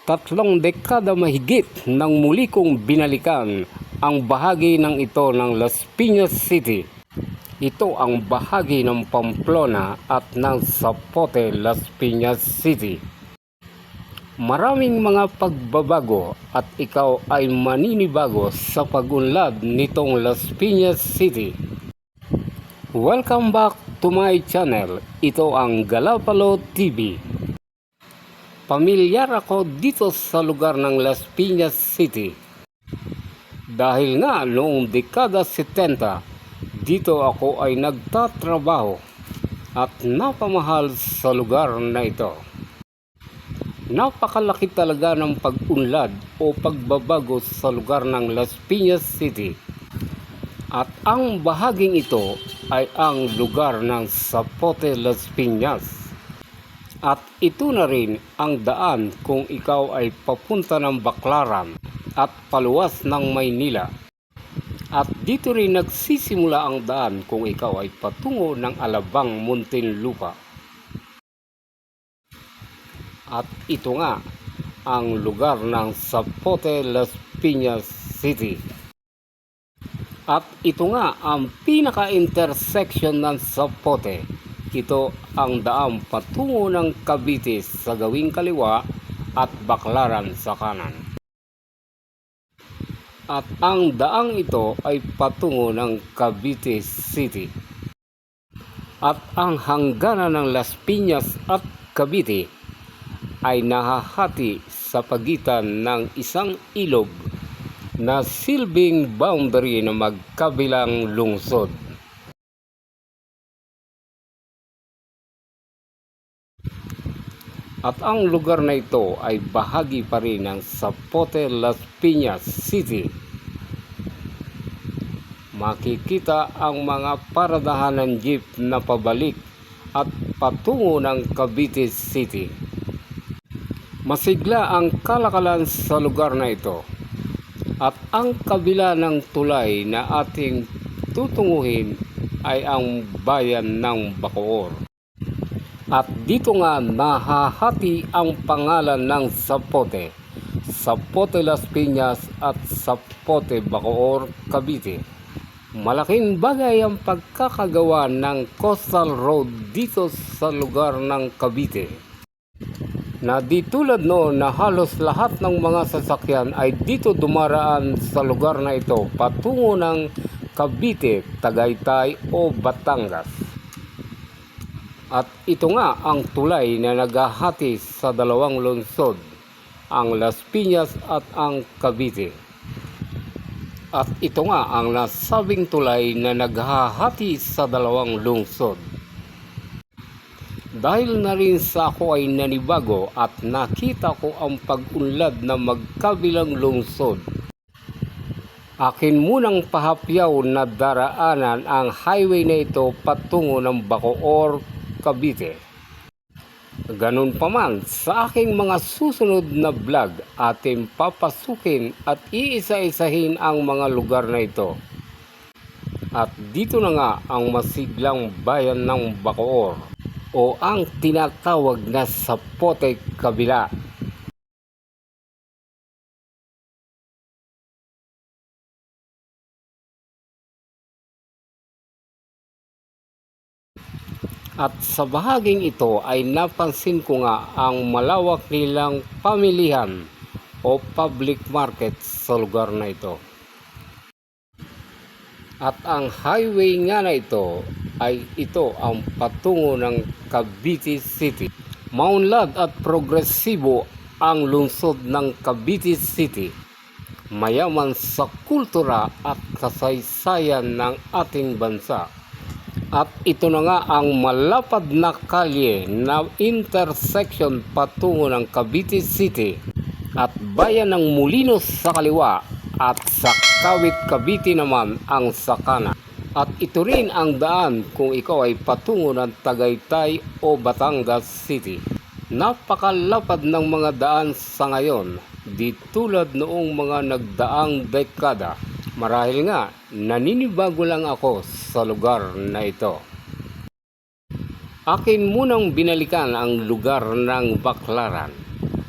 3 dekada mahigit nang muli kong binalikan ang bahagi ng ito ng Las Piñas City. Ito ang bahagi ng Pamplona at ng Zapote, Las Piñas City. Maraming mga pagbabago at ikaw ay maninibago sa pag-unlad nitong Las Piñas City. Welcome back to my channel. Ito ang Galapalo TV. Pamilyar ako dito sa lugar ng Las Piñas City. Dahil nga noong dekada 70, dito ako ay nagtatrabaho at napamahal sa lugar na ito. Napakalaki talaga ng pag-unlad o pagbabago sa lugar ng Las Piñas City. At ang bahaging ito ay ang lugar ng Zapote, Las Piñas. At ito na rin ang daan kung ikaw ay papunta ng Baclaran at paluwas ng Maynila. At dito rin nagsisimula ang daan kung ikaw ay patungo ng Alabang, Muntinlupa. At ito nga ang lugar ng Zapote, Las Piñas City. At ito nga ang pinaka-intersection ng Zapote. Ito ang daang patungo ng Cavite sa gawing kaliwa at Baclaran sa kanan. At ang daang ito ay patungo ng Cavite City. At ang hangganan ng Las Piñas at Cavite ay nahahati sa pagitan ng isang ilog na silbing boundary ng magkabilang lungsod. At ang lugar na ito ay bahagi pa rin ng Zapote, Las Piñas City. Makikita ang mga paradahan ng jeep na pabalik at patungo ng Cavite City. Masigla ang kalakalan sa lugar na ito. At ang kabila ng tulay na ating tutunguhin ay ang bayan ng Bacoor. At dito nga nahahati ang pangalan ng Zapote, Zapote Las Piñas at Zapote Bacoor, Cavite. Malaking bagay ang pagkakagawa ng coastal road dito sa lugar ng Cavite. Na di tulad noon na halos lahat ng mga sasakyan ay dito dumaraan sa lugar na ito patungo ng Cavite, Tagaytay o Batangas. At ito nga ang tulay na naghahati sa dalawang lungsod, ang Las Piñas at ang Cavite. At ito nga ang nasabing tulay na naghahati sa dalawang lungsod. Dahil na rin sa ako ay nanibago at nakita ko ang pag-unlad na magkabilang lungsod, akin munang pahapyaw na daraanan ang highway na ito patungo ng Bacoor, Cavite. Ganun pa man, sa aking mga susunod na vlog, ating papasukin at iisa-isahin ang mga lugar na ito. At dito na nga ang masiglang bayan ng Bacoor o ang tinatawag na Zapote Kabila. At sa bahaging ito ay napansin ko nga ang malawak nilang pamilihan o public market sa lugar na ito. At ang highway nga na ito ay ito ang patungo ng Cavite City. Maunlad at progresibo ang lungsod ng Cavite City. Mayaman sa kultura at kasaysayan ng ating bansa. At ito na nga ang malapad na kalye na intersection patungo ng Cavite City at bayan ng Molinos sa kaliwa at sa Kawit, Cavite naman ang sa kanan. At ito rin ang daan kung ikaw ay patungo ng Tagaytay o Batangas City. Napakalapad ng mga daan sa ngayon, di tulad noong mga nagdaang dekada. Marahil nga, naninibago lang ako sa lugar na ito. Akin munang binalikan ang lugar ng Baclaran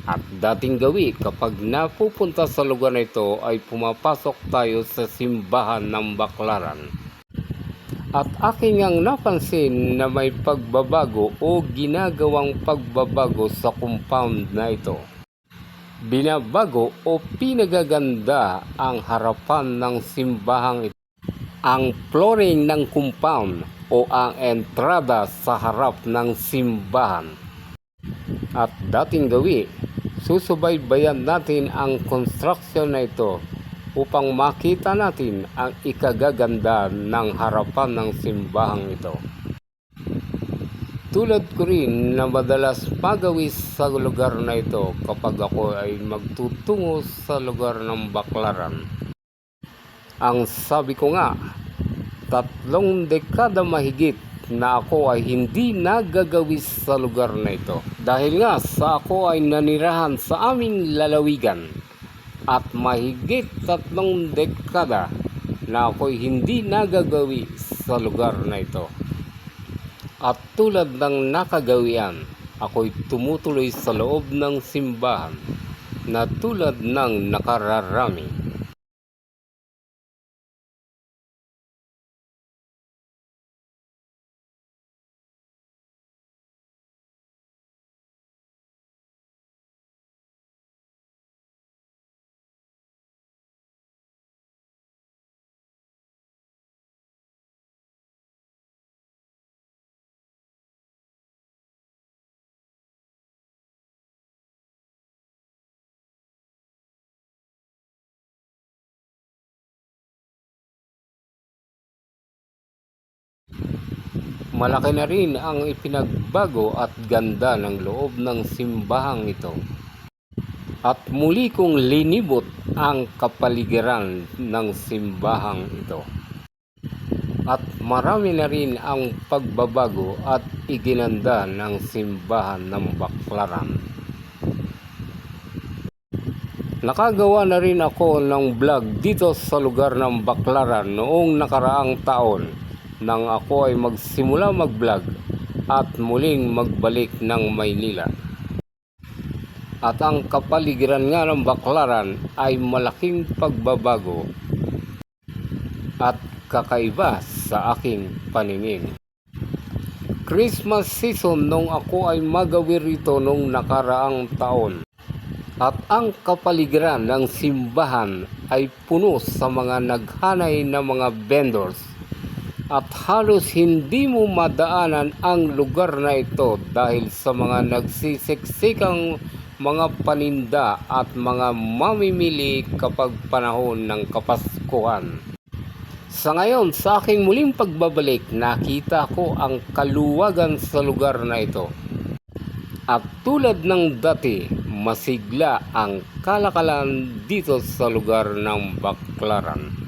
At dating gawi kapag napupunta sa lugar na ito ay pumapasok tayo sa simbahan ng Baclaran. At aking ang napansin na may pagbabago o ginagawang pagbabago sa compound na ito. Binabago o pinagaganda ang harapan ng simbahang ito. Ang flooring ng compound o ang entrada sa harap ng simbahan. At dating gawi, susubaybayan natin ang construction na ito upang makita natin ang ikagaganda ng harapan ng simbahang ito. Tulad ko rin na madalas magawis sa lugar na ito kapag ako ay magtutungo sa lugar ng Baclaran. Ang sabi ko nga, 3 dekada mahigit na ako ay hindi nagagawis sa lugar na ito. Dahil nga sa ako ay nanirahan sa aming lalawigan at mahigit 3 dekada na ako'y hindi nagagawi sa lugar na ito. At tulad ng nakagawian, ako'y tumutuloy sa loob ng simbahan na tulad ng nakararami. Malaki na rin ang ipinagbago at ganda ng loob ng simbahang ito. At muli kong linibot ang kapaligiran ng simbahang ito. At marami na rin ang pagbabago at iginanda ng simbahan ng Baclaran. Nakagawa na rin ako ng vlog dito sa lugar ng Baclaran noong nakaraang taon nang ako ay magsimula mag-vlog at muling magbalik ng Maynila. At ang kapaligiran nga ng Baclaran ay malaking pagbabago at kakaiba sa aking paningin. Christmas season nung ako ay magawi rito nung nakaraang taon. At ang kapaligiran ng simbahan ay puno sa mga naghanay na mga vendors. At halos hindi mo madaanan ang lugar na ito dahil sa mga nagsisiksikang mga paninda at mga mamimili kapag panahon ng Kapaskuhan. Sa ngayon, sa aking muling pagbabalik, nakita ko ang kaluwagan sa lugar na ito. At tulad ng dati, masigla ang kalakalan dito sa lugar ng Baclaran.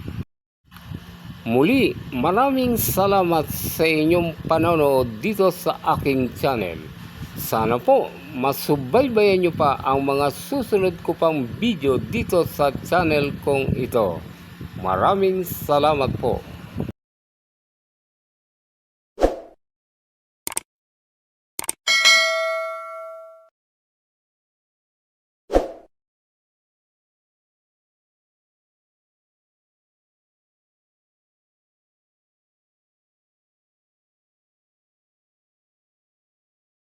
Muli, maraming salamat sa inyong panonood dito sa aking channel. Sana po masubaybayan nyo pa ang mga susunod ko pang video dito sa channel kong ito. Maraming salamat po.